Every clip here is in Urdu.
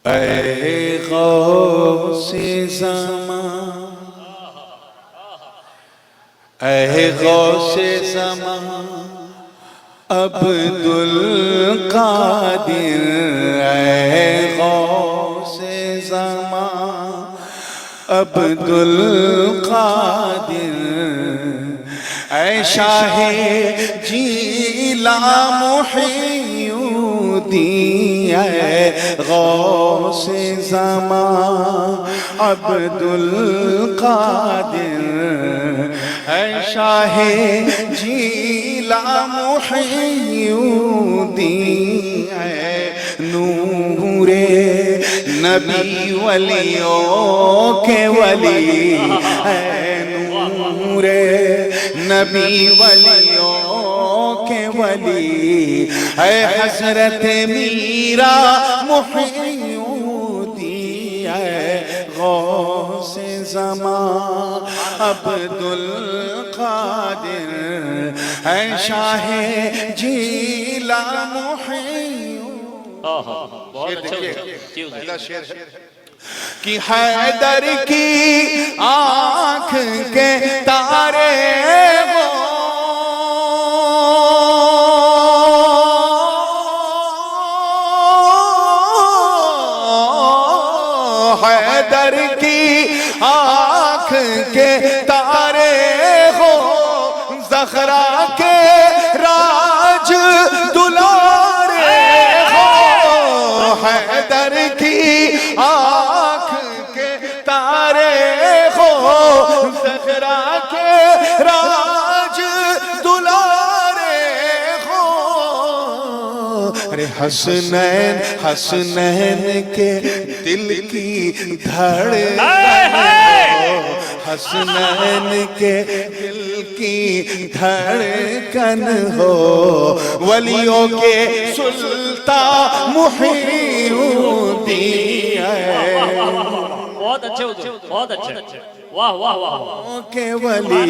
اے غوث زمان، اے غوث زمان عبد القادر، اے غوث زمان عبد القادر، اے شاہ جیلا محی الدین، اے غوث زمان عبد القادر، اے شاہ جیلا محی الدین، اے نور نبی ولیوں کے ولی، اے نور نبی ولیوں کے ولی، اے حضرت میرا محی الدین، اے غوث زمان عبد القادر، اے شاہ جیلا محی بہت اچھا کہ حیدر کی آنکھ کے تارے وہ حیدر کی آنکھ کے تارے ہو، زہرا کے راج دلارے ہو، حیدر کی آنکھ کے تارے ہو، زہرا کے راج دلارے ہو، ارے حسنین حسنین کے دل کی دھڑکن ہو، حسنین کے دل کی دھڑکن ہو، ولیوں کے سلطان محی الدین، بہت اچھے بہت اچھے، واہ واہ واہ کے ولی،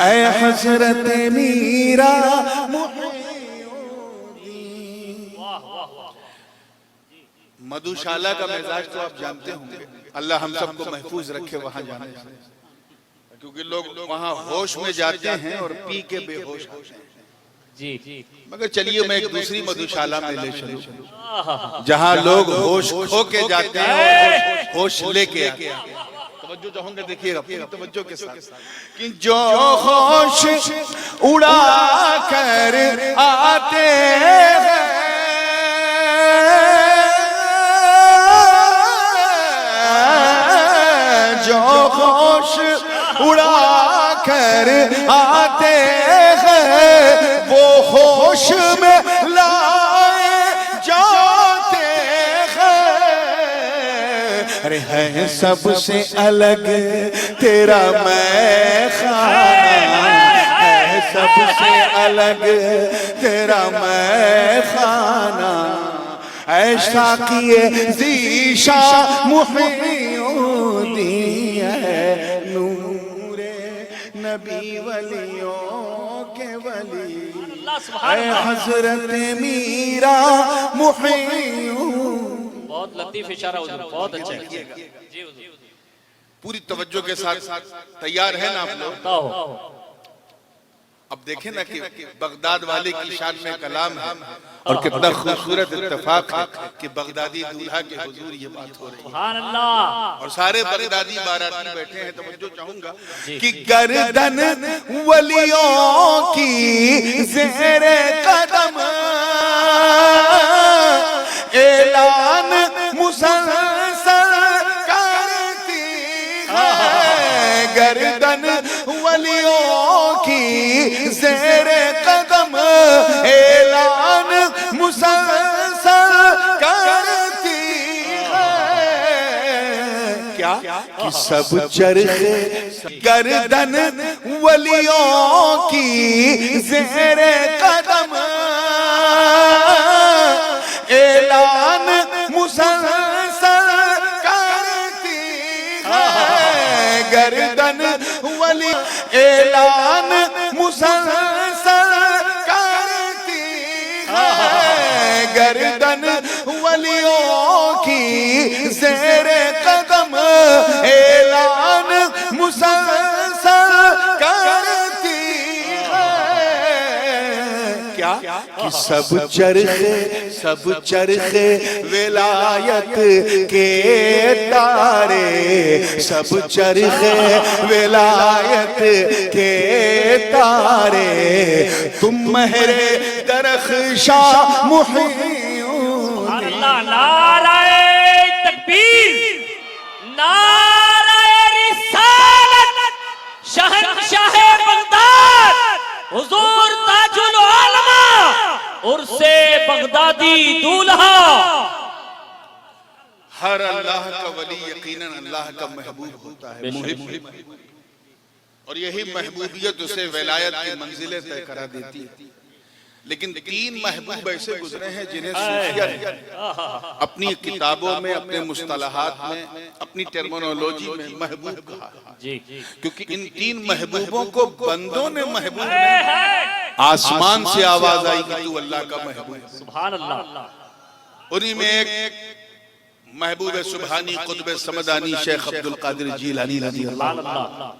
اے حضرت میرا محی مدھوشالہ کا مزاج تو آپ جانتے ہوں گے، اللہ ہم سب کو محفوظ رکھے وہاں جانے سے، کیونکہ لوگ وہاں ہوش میں جاتے ہیں اور پی کے بے ہوش آتے ہیں جی، مگر چلیے میں ایک دوسری مدھوشالہ میں لے چلوں جہاں لوگ ہوش کھو کے جاتے ہیں اور ہوش لے کے آتے ہیں۔ توجہ چاہوں گے، دیکھئے گا پوری توجہ کے ساتھ کہ جو ہوش اڑا کر آتے ہیں، جو ہوش اڑا کر آتے ہیں، وہ ہوش میں لائے جاتے ہیں، ارے ہے سب سے الگ تیرا میخانہ، ہے سب سے الگ تیرا میخانہ، اے ساقی ذیشان محی الدین، اے نور نبی ولیوں کے ولی، اے حضرت میرا محی الدین۔ بہت لطیف اشارہ حضور، بہت اچھا جی حضور، پوری توجہ کے ساتھ تیار ہیں نا آپ لوگ؟ اب دیکھیں نا کہ بغداد والے کی شان میں کلام ہے اور کتنا خوبصورت اتفاق ہے کہ بغدادی دولہا کے حضور یہ بات ہو رہی ہے، سبحان اللہ، اور سارے بغدادی باراتی بیٹھے ہیں۔ توجہ چاہوں گا کہ گردن ولیوں کی زیر قدم، اعلان مسلسل کرتی ہے، گردن ولیوں کی زیر قدم، اعلان مسلسل کرتی ہے، کیا کہ سب چرخ گردن ولیوں کی زیر قدم، اعلان مسلسل کرتی ہے، گردن ولی اعلان مسلسل کرتی ہے، گردن ولیوں کی زیر قدم اعلان مسلسل کرتی ہے کیا کہ سب چرخ ولایت کے تارے سب چرخ ولایت کے تارے تم مہر درخشاں محیون اللہ نعرہ تکبیر نعرہ رسالت شہنشاہ بغداد حضور تاج العلماء عرس بغدادی دولہا ہر اللہ کا ولی یقیناً اللہ کا محبوب ہوتا ہے محب اور یہی محبوبیت اسے ولایت کی منزلیں طے کرا دیتی ہے لیکن تین محبوب ایسے گزرے ہیں جنہیں صوفیہ نے اپنی کتابوں میں اپنے مصطلحات میں اپنی ٹرمینولوجی میں محبوب کہا کیونکہ ان تین محبوبوں کو بندوں نے محبوب نہیں آسمان سے آواز آئی کہ تو اللہ کا محبوب سبحان اللہ انہی میں ایک محبوب سبحانی قطب سمدانی شیخ عبدالقادر جیلانی رضی اللہ عنہ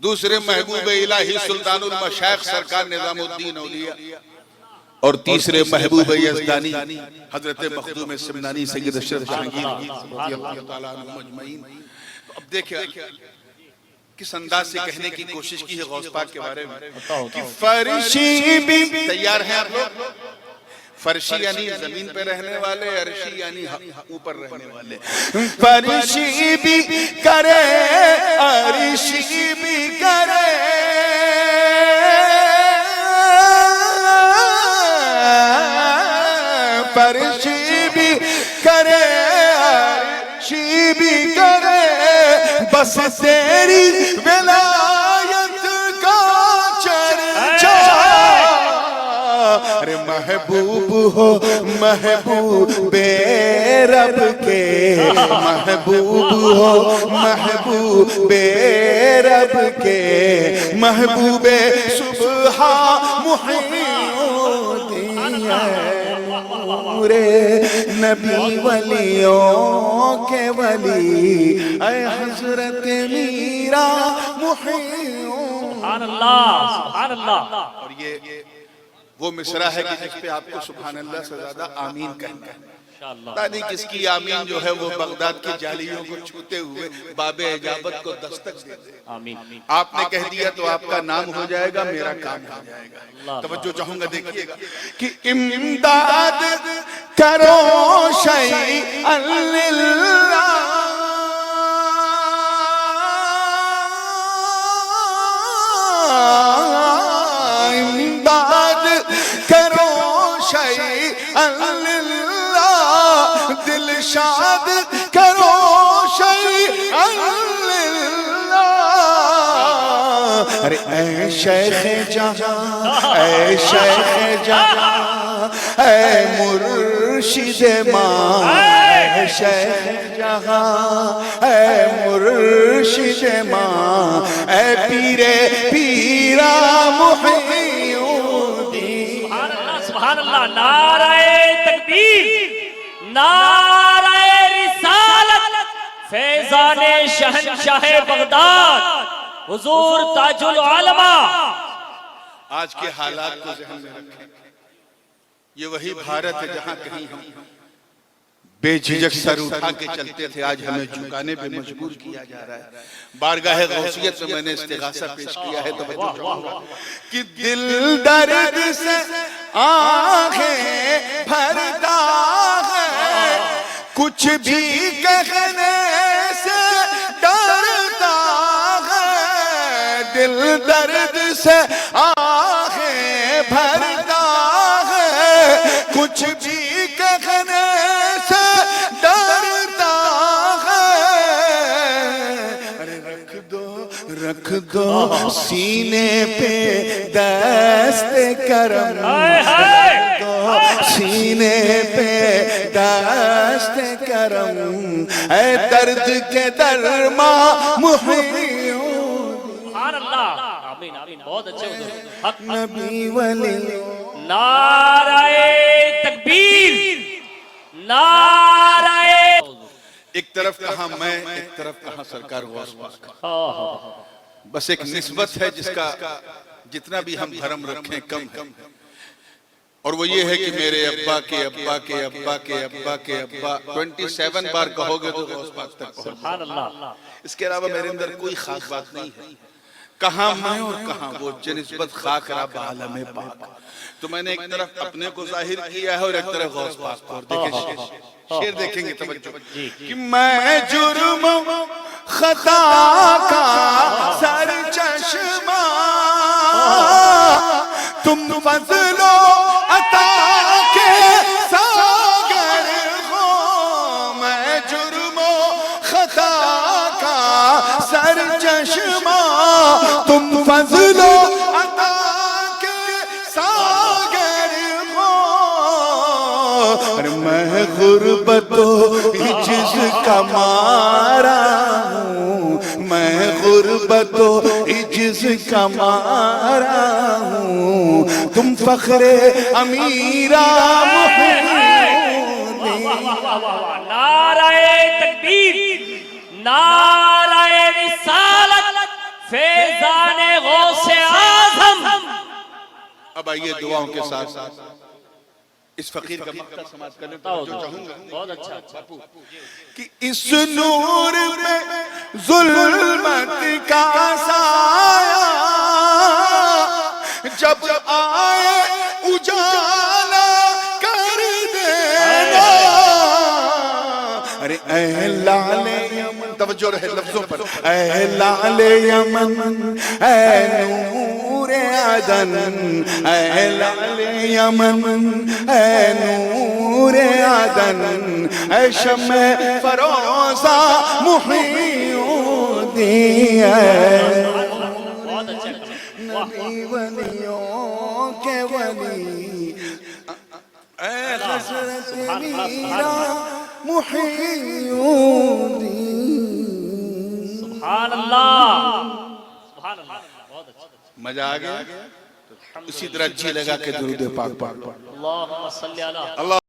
دوسرے محبوب الہی سلطان المشائخ سرکار نظام الدین اولیاء اور تیسرے محبوب یزدانی حضرت مخدوم سمنانی سید اشرف جہانگیر رضی اللہ تعالیٰ عنہ مجمعین اب دیکھیں کس انداز سے کہنے کی کوشش کی ہے غوث پاک کے بارے میں کہ فرشی بھی تیار ہیں آپ لوگ فرشی یعنی زمین پہ رہنے والے عرشی یعنی اوپر رہنے والے فرشی بھی کرے عرشی بھی کرے فرشی بھی کرے عرشی بھی کرے بس تیری ولایت کا چرچا ارے محبوب ہو محبوب رب کے محبوب ہو محبوب رب کے محبوب سبحان محی الدین نور نبی ولیوں کے ولی اے حضرت میرا محی سبحان اللہ سبحان اللہ اور یہ وہ مصرع ہے کہ جس پہ آپ کو سبحان اللہ سے زیادہ آمین کہنا ہے تانی کس کی آمین جو ہے وہ بغداد کی جالیوں کو چھوتے ہوئے باب اجابت کو دستک دے دے آپ نے کہہ دیا تو آپ کا نام ہو جائے گا میرا کام ہو جائے گا توجہ چاہوں گا دیکھیے گا کہ امداد کرو شیئا للہ دل شاد کرو شیئا للہ ارے اے شیخ جہاں اے شیخ جہاں اے مرشد ماں اے شیخ جہاں اے مرشد ماں اے پیرا محی الدین سبحان اللہ نعرہ تکبیر نعرہ رسالت فیضان شہنشاہ بغداد حضور تاج العلماء آج کے حالات کو ذہن میں رکھیں یہ وہی بھارت ہے جہاں کہیں ہم بے جھجک سر اٹھا کے چلتے تھے آج ہمیں جھکانے پہ مجبور کیا جا رہا ہے بارگاہ غوثیت میں نے استغاثہ پیش کیا ہے توجہ چاہوں کہ دل درد سے آنکھیں بھرتا ہے کچھ بھی کہنے سے ڈرتا ہے دل درد سے آنکھیں بھرتا ہے کچھ بھی کہنے سے ڈرتا ہے ارے رکھ دو سینے پہ دست کرم رکھ دو سینے پہ دست کرم اے درد کے درماں محی سبحان اللہ آمین آمین بہت اچھے حضور حق نبی ولی نعرہ تکبیر نعرہ طرف کہاں میں، ایک طرف کہاں سرکار غوث پاک۔ آہ بس ایک نسبت ہے جس کا جتنا بھی ہم بھرم رکھیں کم ہے، اور وہ یہ ہے کہ میرے ابا کے ابا کے ابا کے ابا کے ابا 27 بار کہو گے تو غوث پاک تک پہنچ۔ سبحان اللہ۔ اس کے علاوہ میرے اندر کوئی خاص بات نہیں ہے، کہاں میں اور کہاں وہ، نسبت خاک رب عالم پاک۔ تو میں نے ایک طرف اپنے کو ظاہر کیا ہے اور ایک طرف غوث پاک کو۔ اور دیکھیں شیر دیکھیں گے، توجہ کہ میں جرم خطا کا سر چشمہ، تم فضل و عطا کے ساگر ہو۔ میں جرم و خطا کا سر چشمہ، تم فضل و عطا کے ساگر ہو۔ اور میں غربت و عجز کا مارا ہوں، میں غربت و عجز کا مارا ہوں، تم فخر امیرہ نعرہ تکبیر، نعرہ رسالت، فیضان غوث اعظم۔ اب آئیے دعاؤں کے ساتھ اس فقیر کا مقطع سماعت کرنے پر جو چاہوں گا بہت اچھا کہ اس نور میں ظلمت کا سایہ جب آئے اجالا کر دینا۔ ارے اے لال یمن، توجہ رہے لفظوں پر، اے لال یمن، اے نور عدن، اے لال یمن، اے نور عدن، اے شمع فروزہ محی الدین، بہت اچھا۔ نبی ولیوں کے ولی، اے حضرت میرا محی الدین۔ سبحان اللہ، سبحان اللہ، بہت اچھا۔ مزہ آ گیا؟ اسی طرح جی لگا کے درود پاک پاک پاک۔ اللہم صلی علی اللہ